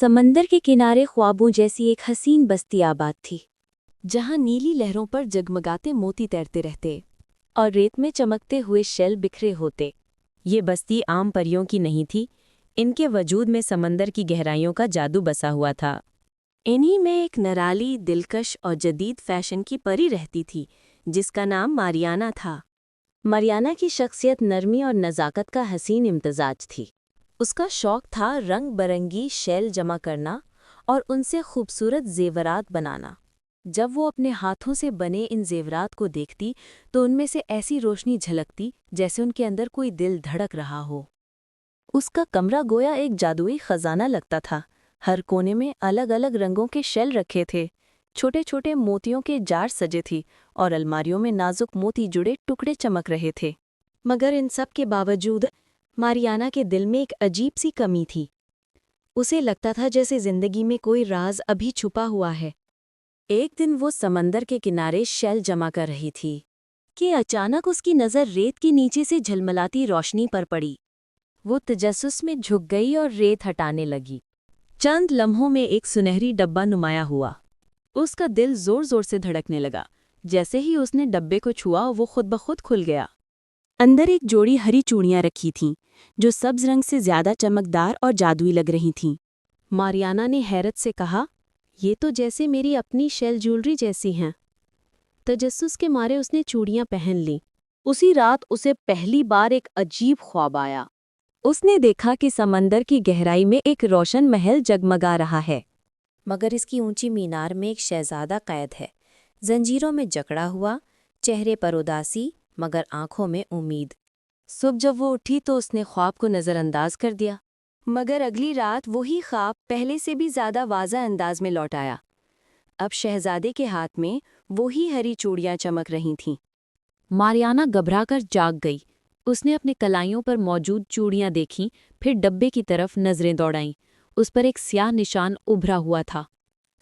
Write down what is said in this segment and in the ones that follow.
समंदर के किनारे ख्वाबों जैसी एक हसीन बस्ती आबाद थी, जहां नीली लहरों पर जगमगाते मोती तैरते रहते और रेत में चमकते हुए शेल बिखरे होते। ये बस्ती आम परियों की नहीं थी, इनके वजूद में समंदर की गहराइयों का जादू बसा हुआ था। इन्हीं में एक निराली, दिलकश और जदीद फैशन की परी रहती थी, जिसका नाम मारियाना था। मारियाना की शख्सियत नरमी और नज़ाकत का हसीन इम्तजाज थी। उसका शौक था रंग बरंगी शेल जमा करना और उनसे खूबसूरत जेवरात बनाना। जब वो अपने हाथों से बने इन जेवरात को देखती तो उनमें से ऐसी रोशनी झलकती जैसे उनके अंदर कोई दिल धड़क रहा हो। उसका कमरा गोया एक जादुई खजाना लगता था। हर कोने में अलग अलग रंगों के शेल रखे थे, छोटे छोटे मोतियों के जार सजे थी और अलमारियों में नाजुक मोती जुड़े टुकड़े चमक रहे थे। मगर इन सब के बावजूद मारियाना के दिल में एक अजीब सी कमी थी। उसे लगता था जैसे जिंदगी में कोई राज अभी छुपा हुआ है। एक दिन वो समंदर के किनारे शेल जमा कर रही थी कि अचानक उसकी नज़र रेत के नीचे से झलमलाती रोशनी पर पड़ी। वो तजस्सुस में झुक गई और रेत हटाने लगी। चंद लम्हों में एक सुनहरी डब्बा नुमाया हुआ। उसका दिल जोर जोर से धड़कने लगा। जैसे ही उसने डब्बे को छुआ, वो खुद ब खुद खुल गया। अंदर एक जोड़ी हरी चूड़ियां रखी थीं, जो सब्ज रंग से ज्यादा चमकदार और जादुई लग रही थीं। मारियाना ने हैरत से कहा, ये तो जैसे मेरी अपनी शेल ज्वेलरी जैसी हैं। तजस्सुस के मारे उसने चूड़ियां पहन लीं। उसी रात उसे पहली बार एक अजीब ख्वाब आया। उसने देखा कि समंदर की गहराई में एक रोशन महल जगमगा रहा है, मगर इसकी ऊंची मीनार में एक शहजादा कैद है, जंजीरों में जकड़ा हुआ, चेहरे पर उदासी मगर आंखों में उम्मीद। सुबह जब वो उठी तो उसने ख्वाब को नज़रअंदाज कर दिया, मगर अगली रात वही ख्वाब पहले से भी ज़्यादा वाज़ा अंदाज में लौट आया। अब शहजादे के हाथ में वही हरी चूड़ियां चमक रही थीं। मारियाना घबराकर जाग गई। उसने अपने कलाइयों पर मौजूद चूड़ियां देखीं, फिर डब्बे की तरफ नज़रें दौड़ाईं। उस पर एक स्याह निशान उभरा हुआ था।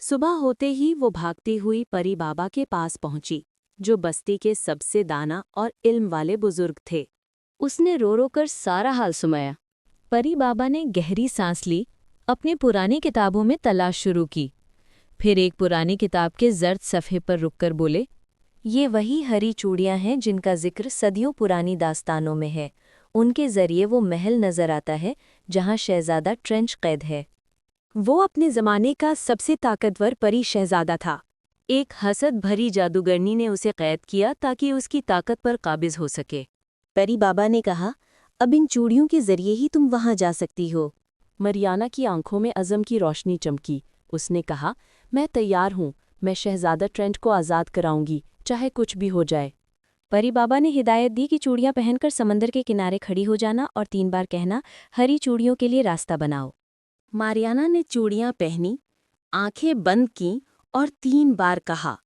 सुबह होते ही वो भागती हुई परी बाबा के पास पहुंची, जो बस्ती के सबसे दाना और इल्म वाले बुजुर्ग थे। उसने रो रो कर सारा हाल सुनाया। परी बाबा ने गहरी सांस ली, अपनी पुरानी किताबों में तलाश शुरू की। फिर एक पुरानी किताब के जर्द सफ़े पर रुककर बोले, ये वही हरी चूड़ियां हैं जिनका जिक्र सदियों पुरानी दास्तानों में है। उनके जरिए वो महल नजर आता है जहां शहजादा ट्रेंच कैद है। वो अपने ज़माने का सबसे ताकतवर परी शहजादा था। एक हसद भरी जादूगरनी ने उसे कैद किया ताकि उसकी ताकत पर काबिज हो सके। परी बाबा ने कहा, अब इन चूड़ियों के जरिए ही तुम वहां जा सकती हो। मरियाना की आंखों में अज़म की रोशनी चमकी। उसने कहा, मैं तैयार हूँ। मैं शहजादा ट्रेंट को आज़ाद कराऊंगी, चाहे कुछ भी हो जाए। परी बाबा ने हिदायत दी कि चूड़ियां पहनकर समंदर के किनारे खड़ी हो जाना और 3 बार कहना, हरी चूड़ियों के लिए रास्ता बनाओ। मारियाना ने चूड़ियां पहनी, आंखें बंद कीं और 3 बार कहा,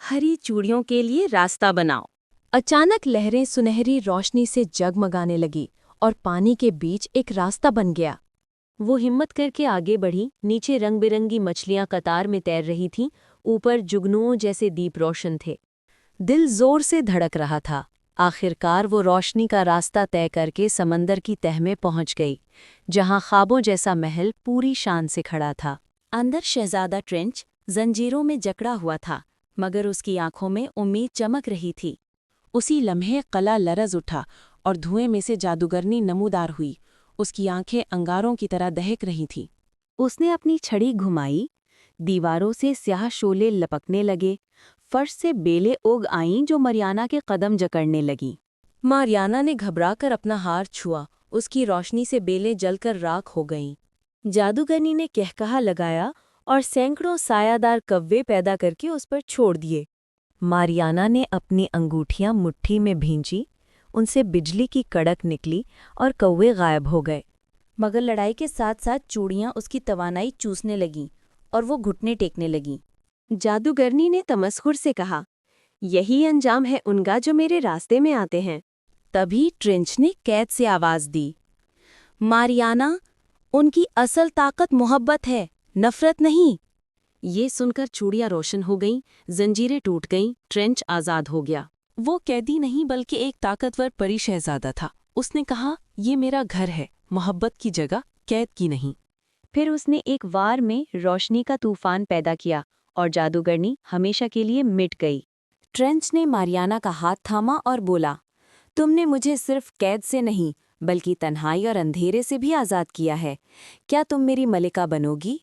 हरी चूड़ियों के लिए रास्ता बनाओ। अचानक लहरें सुनहरी रोशनी से जगमगाने लगी और पानी के बीच एक रास्ता बन गया। वो हिम्मत करके आगे बढ़ी। नीचे रंग बिरंगी मछलियां कतार में तैर रही थीं, ऊपर जुगनुओं जैसे दीप रोशन थे। दिल जोर से धड़क रहा था। आखिरकार वो रोशनी का रास्ता तय करके समंदर की तह में पहुंच गई, जहां ख्वाबों जैसा महल पूरी शान से खड़ा था। अंदर शहजादा ट्रेंच जंजीरों में जकड़ा हुआ था, मगर उसकी आंखों में उम्मीद चमक रही थी। उसी लम्हे कला लरज उठा और धुएं में से जादूगरनी नमूदार हुई। उसकी आंखें अंगारों की तरह दहक रही थीं। उसने अपनी छड़ी घुमाई, दीवारों से स्याह शोले लपकने लगे, फर्श से बेलें उग आईं जो मारियाना के कदम जकड़ने लगीं। मारियाना ने घबराकर अपना हार छुआ। उसकी रोशनी से बेलें जलकर राख हो गईं। जादूगरनी ने कहकहा लगाया और सैकड़ों सायादार कव्वे पैदा करके उस पर छोड़ दिए। मारियाना ने अपनी अंगूठियां मुट्ठी में भींची, उनसे बिजली की कड़क निकली और कौवे गायब हो गए। मगर लड़ाई के साथ साथ चूड़ियां उसकी तवानाई चूसने लगीं और वो घुटने टेकने लगीं। जादूगरनी ने तमस्खुर से कहा, यही अंजाम है उनका जो मेरे रास्ते में आते हैं। तभी ट्रेंच ने कैद से आवाज़ दी, मारियाना, उनकी असल ताकत मोहब्बत है, नफरत नहीं। ये सुनकर चूड़ियां रोशन हो गईं, जंजीरें टूट गईं, ट्रेंच आज़ाद हो गया। वो कैदी नहीं बल्कि एक ताकतवर परी शहजादा था। उसने कहा, ये मेरा घर है, मोहब्बत की जगह, कैद की नहीं। پھر اس نے ایک وار میں روشنی کا طوفان پیدا کیا اور جادوگرنی ہمیشہ کے لیے مٹ گئی۔ ٹرینچ نے ماریانا کا ہاتھ تھاما اور بولا، تم نے مجھے صرف قید سے نہیں بلکہ تنہائی اور اندھیرے سے بھی آزاد کیا ہے۔ کیا تم میری ملکہ بنو گی؟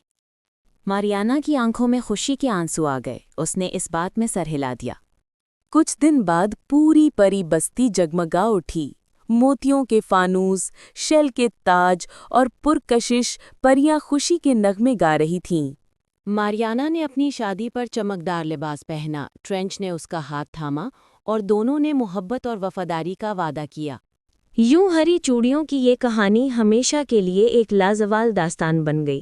ماریانا کی آنکھوں میں خوشی کے آنسو آ گئے۔ اس نے اس بات میں سر ہلا دیا۔ کچھ دن بعد پوری پری بستی جگمگا اٹھی۔ موتیوں کے فانوس، شیل کے تاج اور پرکشش پریاں خوشی کے نغمے گا رہی تھیں۔ ماریانا نے اپنی شادی پر چمکدار لباس پہنا، ٹرینچ نے اس کا ہاتھ تھاما اور دونوں نے محبت اور وفاداری کا وعدہ کیا۔ یوں ہری چوڑیوں کی یہ کہانی ہمیشہ کے لیے ایک لازوال داستان بن گئی۔